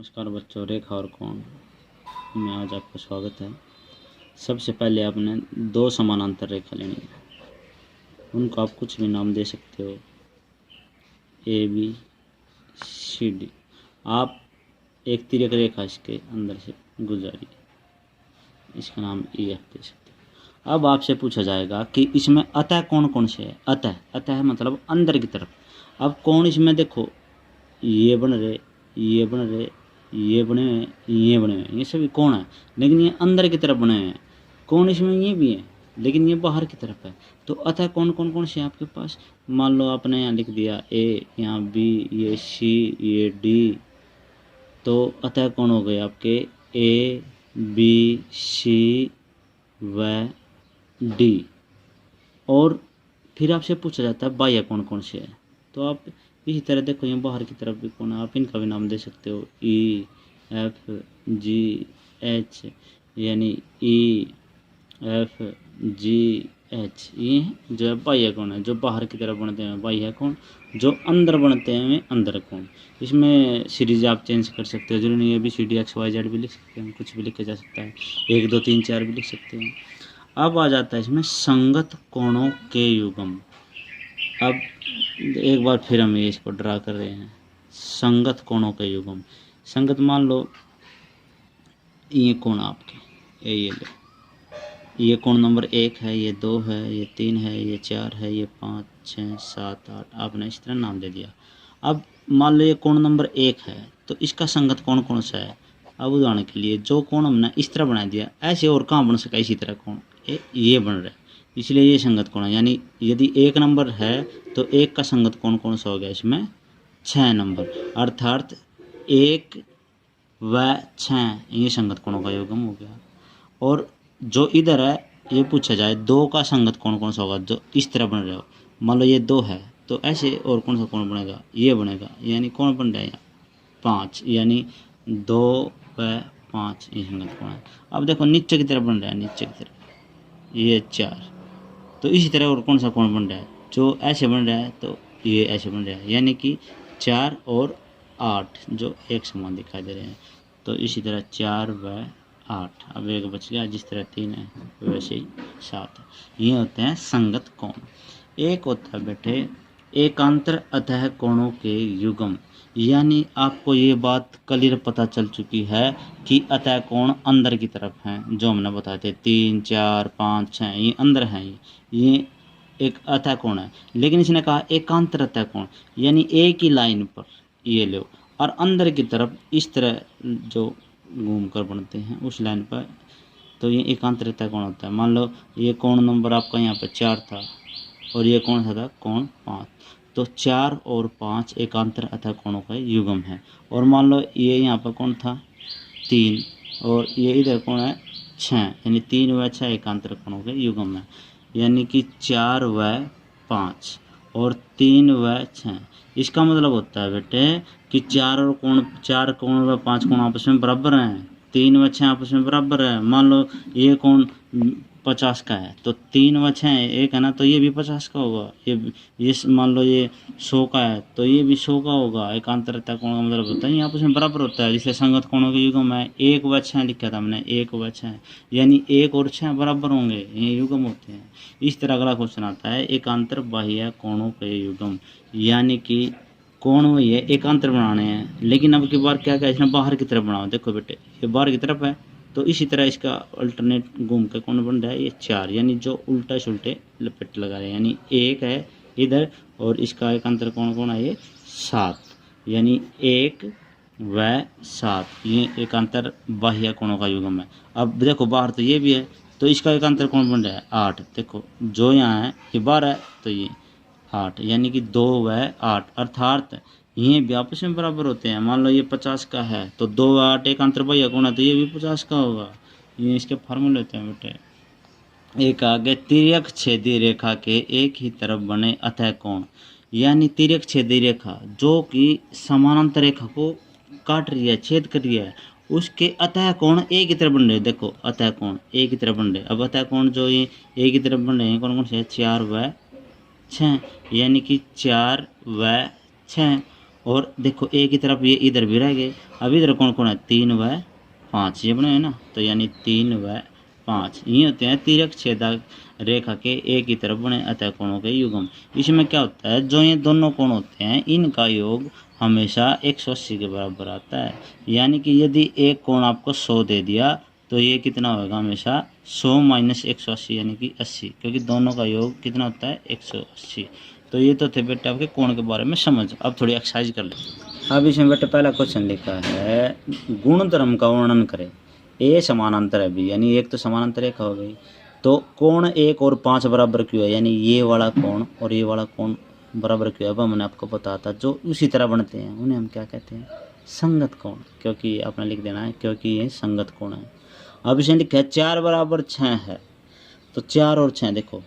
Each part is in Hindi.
नमस्कार बच्चों, रेखा और कोण में आज आपका स्वागत है। सबसे पहले आपने दो समानांतर रेखा लेनी है। उनको आप कुछ भी नाम दे सकते हो, ए बी सी डी। आप एक तिर्यक रेखा इसके अंदर से गुजारी, इसका नाम ई एफ दे सकते हो। अब आपसे पूछा जाएगा कि इसमें अतः कौन कौन से है। अतः मतलब अंदर की तरफ। अब कौन इसमें देखो, ये बन रहे, ये बन रहे, ये बने हुए, ये बने हुए, ये सभी कौन है, लेकिन ये अंदर की तरफ बने हुए हैं। कौन इसमें ये भी है, लेकिन ये बाहर की तरफ है। तो अतः कौन कौन कौन से आपके पास, मान लो आपने यहाँ लिख दिया ए, यहाँ बी, ये सी, ये डी। तो अतः कौन हो गए आपके ए बी सी व डी। और फिर आपसे पूछा जाता है बाह्य कौन कौन से है। तो आप इसी तरह देखो, यहाँ बाहर की तरफ भी कौन है, आप इनका भी नाम दे सकते हो, ई एफ जी एच, यानी ई एफ जी एच। ये जो है बाह्य कौन है, जो बाहर की तरफ बनते हैं बाह्य कौन, जो अंदर बनते हैं अंदर कौन। इसमें सीरीज आप चेंज कर सकते हो, जरूरी नहीं है B C D X Y Z भी लिख सकते हैं, कुछ भी लिखा जा सकता है, 1 2 3 4 भी लिख सकते हैं। अब आ जाता है इसमें संगत कोणों के युग्म। अब एक बार फिर हम इसको ड्रा कर रहे हैं, संगत कोणों के युग्म। संगत मान लो ये कोण आपके ये लो, ये कोण नंबर 1 है, ये 2 है, ये 3 है, ये 4 है, ये 5 6 7 8, आपने इस तरह नाम दे दिया। अब मान लो ये कोण नंबर 1 है, तो इसका संगत कोण कौन सा है। अब उदाहरण के लिए जो कोण हमने इस तरह बना दिया, ऐसे और कहाँ बन सका इसी तरह कोण, ये बन रहा है, इसलिए ये संगत कोण है। यानी यदि 1 नंबर है तो 1 का संगत कोण कौन सा हो गया इसमें, 6 नंबर, अर्थात 1 व 6 ये संगत कोणों का युग्म हो गया। और जो इधर है, ये पूछा जाए 2 का संगत कोण कौन सा होगा, जो इस तरह बन रहे हो। मान लो ये 2 है, तो ऐसे और कौन सा कोण बनेगा, ये बनेगा, यानी कौन बन रहा है 5, यानी 2 व 5 ये संगत कोण है। अब देखो नीचे की तरफ बन रहा है, नीचे की तरफ ये 4, तो इसी तरह और कौन सा कोण बन रहा है, जो ऐसे बन रहा है, तो ये ऐसे बन रहा है, यानी कि 4 और 8 जो एक समान दिखाई दे रहे हैं। तो इसी तरह 4 व 8, अब एक बच गया, जिस तरह 3 है वैसे ही 7 है। ये होते हैं संगत कोण। एक होता है बेटे एकांतर अतः कोणों के युग्म। यानी आपको ये बात क्लियर पता चल चुकी है कि अतः कोण अंदर की तरफ हैं, जो हमने बताए थे 3 4 5 6 ये अंदर हैं। ये एक अतः कोण है, लेकिन इसने कहा एकांतर अतः कोण, यानी एक ही लाइन पर ये लो, और अंदर की तरफ इस तरह जो घूम कर बनते हैं उस लाइन पर, तो ये एकांतर अतः कोण होता है। मान लो ये कोण नंबर आपका यहाँ पर 4 था, और ये कौन सा था, कोण 5, तो 4 और 5 एकांतर अतः कोणों का युग्म है। और मान लो ये यहाँ पर कौन था 3, और ये इधर कौन है 6, यानी 3 व 6 एकांतर कोणों के युग्म है। यानी कि 4 व 5 और 3 व 6, इसका मतलब होता है बेटे कि 4 कोण व 5 कोण आपस में बराबर हैं, 3 व 6 आपस में बराबर है। मान लो ये कोण 50 का है, तो 3 व 6 एक है ना, तो ये भी 50 का होगा। ये मान लो ये 100 का है, तो ये भी 100 का होगा। एकांतर अतः कोण का मतलब होता है ये आपस में बराबर होता है, जिससे संगत कोणों के युग्म है। 1 व 6 लिखा था हमने, 1 व 6, यानी 1 और 6 बराबर होंगे, ये युग्म होते हैं। इस तरह अगला क्वेश्चन आता है एकांतर बाह्य कोणों के युग्म। यानी कि कोण वही है, एकांतर बनाने हैं, लेकिन अब की बार क्या क्या इसने बाहर की तरफ बनाओ। देखो बेटे ये बाहर की तरफ है, तो इसी तरह इसका अल्टरनेट घूम के कौन बन रहा है, ये 4, यानी जो उल्टा सुल्टे लपेट लगा रहे हैं। यानी 1 है इधर, और इसका एकांतर कौन कौन है, ये 7, यानी 1 व 7 ये एकांतर बाह्य कोणों का युग्म है। अब देखो बाहर तो ये भी है, तो इसका एकांतर कौन बन रहा है 8। देखो जो यहाँ है ये 12 है, तो ये 8, यानी कि 2 व 8, अर्थात ये भी आपस में बराबर होते हैं। मान लो ये 50 का है, तो 2 व 8 एकांतर बाह्य कोण है, तो ये भी 50 का होगा। ये इसके फार्मूले होते हैं बेटे। एक आगे तिर्यक छेदी रेखा के एक ही तरफ बने अतः कोण। यानी तिर्यक छेदी रेखा जो कि समानांतर रेखा को काट रही है, छेद कर रही है, उसके अतः कोण एक ही तरफ बन रहे। देखो अतः कोण एक ही तरफ बन रहे। अब अतः कोण जो ये एक ही तरफ बन रहे हैं कौन कौन से, 4 व 6, यानी कि 4 व 6। और देखो ए की तरफ ये इधर भी रह गए। अब इधर कौन कौन है, 3 व 5 ये बने हैं ना, तो यानी 3 व 5 ये होते हैं तिर्यक छेदक रेखा के एक ही तरफ बने अतः कोणों के युग्म। इसमें क्या होता है, जो ये दोनों कोण होते हैं इनका योग हमेशा 180 के बराबर आता है। यानी कि यदि एक कोण आपको 100 दे दिया तो ये कितना होगा, हमेशा 100 माइनस 180 यानी कि 80, क्योंकि दोनों का योग कितना होता है 180। तो ये तो थे बेटे आपके कोण के बारे में समझ। अब थोड़ी एक्सरसाइज कर ले। अब इसमें बेटे पहला क्वेश्चन लिखा है, गुण धर्म का वर्णन करें। ए समानांतर है भी, यानी एक तो समानांतर रेखा हो गई, तो कोण 1 और 5 बराबर क्यों है, यानी ये वाला कोण और ये वाला कोण बराबर क्यों है, अब मैंने आपको बताया था। जो उसी तरह बनते हैं उन्हें हम क्या कहते हैं, संगत कोण, क्योंकि आपने लिख देना है क्योंकि ये संगत कोण है। अब इसने लिखा है 4 बराबर 6 है, तो 4 और 6 देखो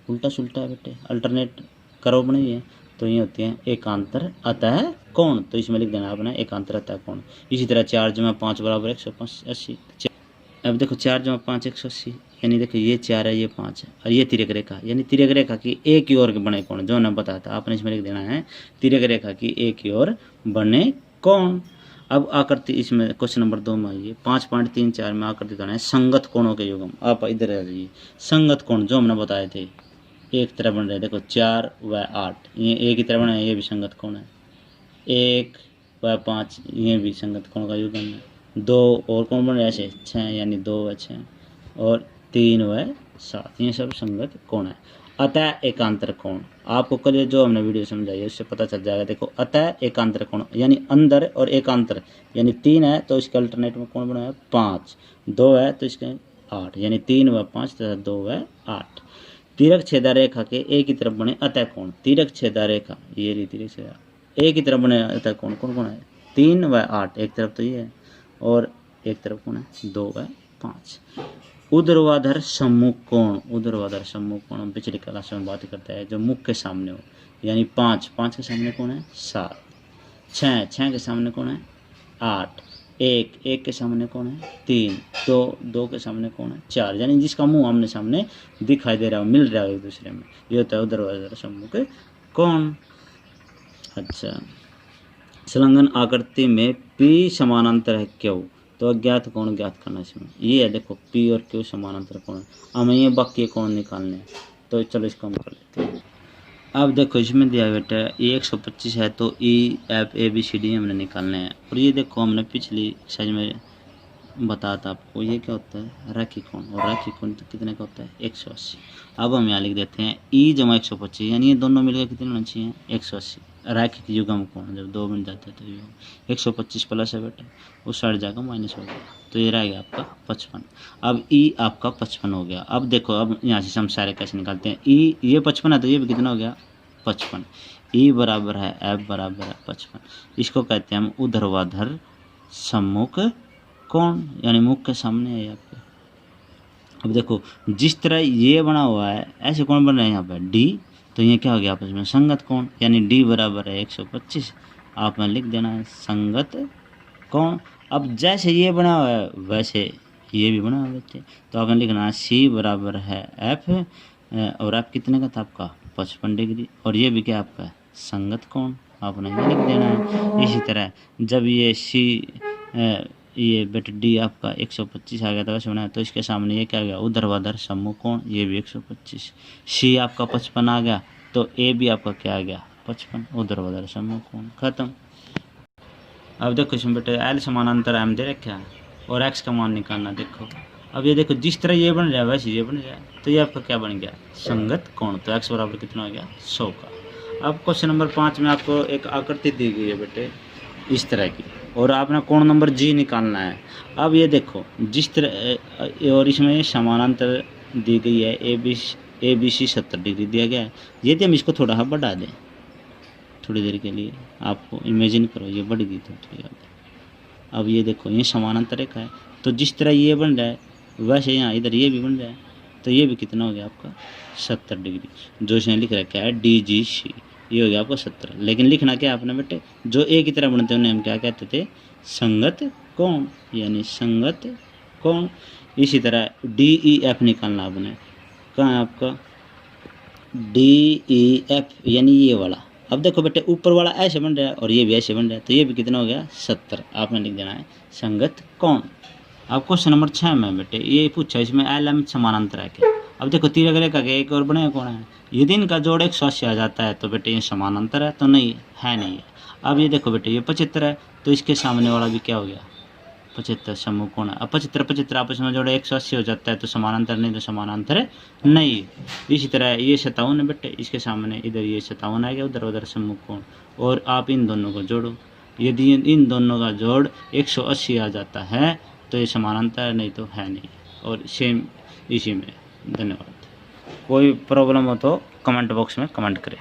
उल्टा सुल्टा है बेटे, अल्टरनेट करो बनी है, तो ये होती हैं एकांतर अतः कोण, तो इसमें लिख देना आपने एकांतर अतः कोण। इसी तरह 4 जमा 5 बराबर 180। अब देखो 4 जमा 5 180, यानी देखो ये 4 है ये 5 है और ये तिर्यक रेखा, यानी तिर्यक रेखा की एक की ओर के बने कोण, जो हमने बताया था आपने इसमें लिख देना है तिर्यक रेखा की एक की ओर बने कोण। अब आकृति इसमें क्वेश्चन नंबर 2 में आइए, 5.34 में आकृति बताना है संगत कोणों के युग्म। आप इधर आ जाइए, संगत कोण जो हमने बताए थे एक तरह बन रहे, देखो 4 व 8 ये एक ही तरह बना है, ये भी संगत कोण है। 1 व 5 ये भी संगत कोण का युग्म है। 2 और कोण बन रहे ऐसे 6 यानी 2 व 6 और 3 व 7 ये सब संगत कोण है। अतः एकांतर कोण आपको कल जो हमने वीडियो समझाई है उससे पता चल जाएगा। देखो अतः एकांतर कोण यानी अंदर और एकांतर, यानी 3 है तो इसके अल्टरनेट में कोण बनाया 5, 2 है तो इसके 8, यानी 3 व 5 तथा 2 व 8। तिर्यक छेदा रेखा के एक ही तरफ बने अतः कोण, तिर्यक छेदा रेखा ये रही तिर्यक छेदा एक ही तरफ बने अतः कोण कौन कौन है, 3 व 8, एक तरफ तो ये है और एक तरफ कौन है 2 व 5। ऊर्ध्वाधर सम्मुख कोण, ऊर्ध्वाधर सम्मुख कोण हम पिछली क्लास में बात करते हैं, जो मुख के सामने हो, यानी 5 के सामने कौन है 7, 6 के सामने कौन है 8, 1 के सामने कौन है 3, 2 के सामने कौन है 4, यानी जिसका मुंह आमने सामने दिखाई दे रहा हो, मिल रहा है एक दूसरे में, ये होता है ऊर्ध्वाधर सम्मुख कोण। अच्छा, संलग्न आकृति में P समानांतर है क्यों, तो अज्ञात कोण ज्ञात करना इसमें ये है। देखो P और Q समानांतर कोण, हमें ये बाकी कोण निकालने हैं, तो चलो इसको हम कर लेते हैं। अब देखो इसमें दिया बेटा ये 125 है, तो E F A B C D हमने निकालने हैं। और ये देखो हमने पिछली एक्सरसाइज में बताया था आपको, ये क्या होता है रैखिक कोण, और रैखिक कोण तो कितने का होता है 180। अब हम यहाँ लिख देते हैं E जमा 125, यानी ये दोनों मिलकर कितने होना चाहिए 180। रैखिक युग्म कोण जब 2 बन जाते हैं तो युग्म 125 प्लस है बेटा, उस साइड जाकर माइनस हो गया, तो ये रह गया आपका 55। अब E आपका 55 हो गया। अब देखो अब यहाँ से हम सारे कैसे निकालते हैं, E ये 55 है तो ये भी कितना हो गया 55। E बराबर है F बराबर है 55, इसको कहते हैं हम ऊर्ध्वाधर सम्मुख कोण, यानी मुख के सामने है आपके। अब देखो जिस तरह ये बना हुआ है ऐसे कोण बन रहे हैं यहाँ पे D, तो ये क्या हो गया आपस में संगत कोण, यानी D बराबर है 125, आप में लिख देना है संगत कोण। अब जैसे ये बना हुआ है वैसे ये भी बना हुआ है, तो आपने लिखना है C बराबर है F, और F कितने का था आपका 55 डिग्री, और ये भी क्या आपका है संगत कोण, आपने ये लिख देना है। इसी तरह जब ये C ये बेटा D आपका 125 आ गया था वैसे बनाया, तो इसके सामने ये क्या आ गया ऊर्ध्वाधर सम्मुख कोण, ये भी 125। C आपका 55 आ गया, तो A भी आपका क्या आ गया 55, ऊर्ध्वाधर सम्मुख कोण, खत्म। अब देखो इसमें बेटे L समानांतर M दे रखा है और X का मान निकालना। देखो अब ये देखो जिस तरह ये बन रहा है वैसे ये बन रहा है, तो ये आपका क्या बन गया संगत कोण, तो X बराबर कितना हो गया 100 का। अब क्वेश्चन नंबर 5 में आपको एक आकृति दी गई है बेटे इस तरह की, और आपने कोण नंबर G निकालना है। अब ये देखो जिस तरह, और इसमें समानांतर दी गई है ए बी सी 70 डिग्री दिया गया है। यदि हम इसको थोड़ा सा बढ़ा दें थोड़ी देर के लिए, आपको इमेजिन करो ये बढ़ गई थोड़ी। अब ये देखो ये समानांतर रेखा है, तो जिस तरह ये बन रहा है वैसे यहाँ इधर ये भी बन रहा है, तो ये भी कितना हो गया आपका 70 डिग्री, जो इसने लिख रखा है DGC, ये हो गया आपको 70। लेकिन लिखना क्या आपने बेटे, जो एक की तरह बनते हैं उन्हें हम क्या कहते थे संगत कोण, यानी संगत कोण। इसी तरह DEF निकालना आपने, कहाँ है आपका DEF, यानी ये वाला अब देखो बेटे ऊपर वाला ऐसे बन रहा है और ये भी ऐसे बन रहा है, तो ये भी कितना हो गया 70। आपने लिख देना है संगत कोण। अब क्वेश्चन नंबर 6 में बेटे ये पूछा, इसमें एल एम समानांतर है क्या। अब देखो तिरक रेखा के एक और बने कौन है, यदि इनका जोड़ 180 आ जाता है तो बेटे ये समानांतर है, तो नहीं है, नहीं है। अब ये देखो बेटे ये 75 है, तो इसके सामने वाला भी क्या हो गया 75 समूह कोण है। अब 75 75 आपस में जोड़े 180 हो जाता है, तो समानांतर नहीं, तो समानांतर नहीं। इसी तरह ये 57 है बेटे, इसके सामने इधर ये 57 आ गया, उधर उधर समूह कोण, और आप इन दोनों को जोड़ो, यदि इन दोनों का जोड़ 180 आ जाता है तो ये समानांतर नहीं, तो है नहीं। और सेम इसी में। धन्यवाद। कोई प्रॉब्लम हो तो कमेंट बॉक्स में कमेंट करें।